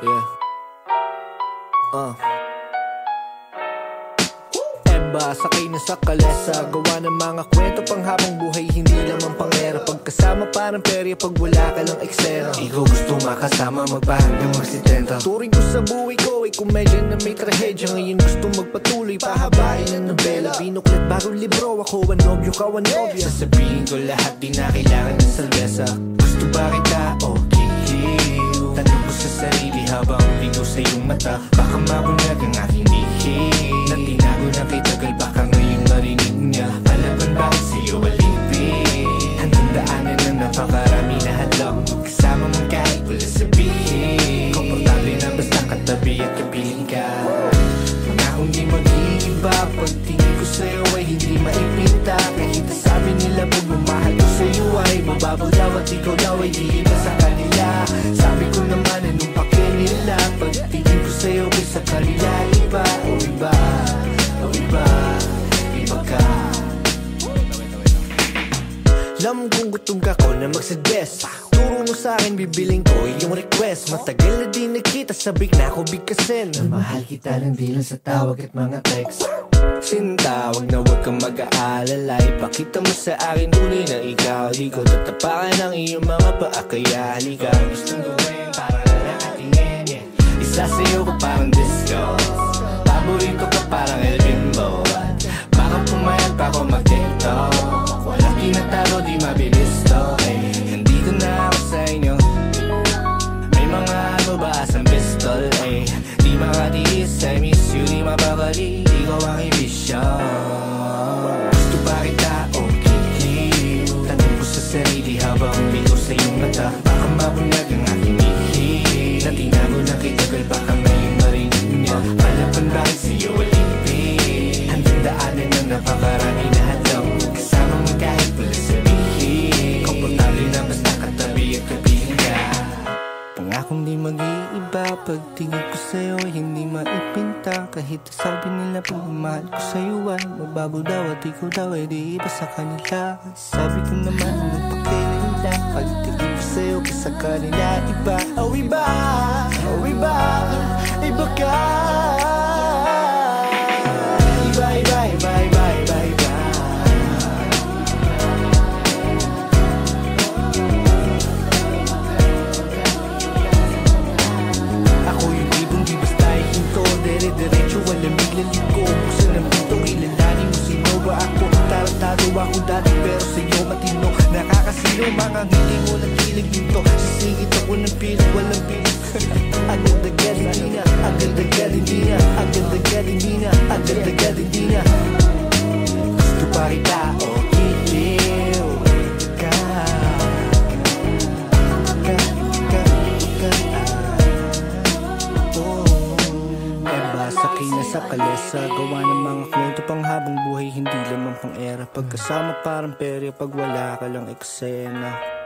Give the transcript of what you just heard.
Yeah. Eba, sakay na sa kalesa. Gawa ng mga kwento pang habang buhay, hindi lamang pangera. Pagkasama parang perya, pag wala ka lang eksena. Ikaw gusto makasama, magpahanggang magsitenta. Turing ko sa buhay ko ay komedya na may trahedya. Ngayon gusto magpatuloy, pahabain ang nobela. Binuklat bagong libro, ako ang nobyo, ka ang nobya. Sasabihin ko lahat, di na kailangan ng salvesa. Gusto ba kita o kikiw? Tanong ko sa sarili habang ligaw sa iyong mata. Baka mabunyag ang aking dihil na tinago na kay tagal, baka ngayon marinig niya. Palaban bakit sa'yo alipin? Hanggang daanan na napakarami na hadlang. Kasama mong kahit wala sabihin. Komportable na basta katabi at kapiling ka. Pangakong di mag-iiba, pagtingin ko sa'yo ay hindi maipinta. Kahit sabi nila pagmamahal ko sa'yo ay mababaw daw at ikaw daw ay di iba sa kanila. Sabi ko naman anong pake nila, pagtingin ko sa'yo ay sa kanila iba. O iba, o iba, iba ka. Alam kong gutom ka ko na magsuggest. Turo mo sa'kin, bibiling ko yung request. Matagal na di nagkita, sabik na ako bigkasin. Mahal kita lang di lang sa tawag at mga text. Sinta, wag na wag kang mag-aalala. Ipakita mo sa akin tunay na ikaw. Di ko tatapakan ang iyong mga paa, kaya halika. Gustong gawin para nakatingin, yeah. Isa sa'yo ko parang disco, paborito ka parang El Bimbo. Baka pumayag pa ako mag-tiktok. Walang tinatago, di mabilis to, eh. Nandito na ako sa inyo. May mga ano ba asang pistol, eh. Di makatiis, I miss you, di mapakali. Ikaw ang ibisyo. Gusto ba kita o kikiw? Tanong ko sa sarili habang bigo sa iyong mata. Baka mabunyag ang aking ihil na tinago na kay tagal, baka ngayon marinig niya. Palaban bakit sa'yo alipin? Hanggang daanan na napakarami na hadlang. Kasama mo kahit wala sabihin. Komportable na basta katabi at kapiling ka. Pangakong di mag-iiba, pagtingin ko sa'yo hindi maipinta. Kahit sabi nila pagmamahal ko sa'yo ay mababaw daw at ikaw daw ay di iba sa kanila. Sabi ko naman anong pake nila, pagtingin ko sa'yo sa kanila iba. Oh iba, oh iba, iba ka. Iba, iba, iba, iba, iba, iba. Ako yung tipong di basta ihinto, dere-derecho, walang biglaliko. Buksan ang pinto, kilalanin mo sino ba ako. Tarantado ako dati pero sa'yo matino. Nakakasino, mga ngiti mo nakilig dito. Sisingit ako ng pilit, walang pilit. Agad-agad hindi na, agad-agad hindi na, agad-agad hindi na, agad-agad hindi na. Gusto pa kita o kikiw ka. Eba, sakay na sa kalesa. Gawa ng mga kwento pang habang buhay, hindi lamang pang era. Pagkasama parang perya, pag wala ka lang eksena.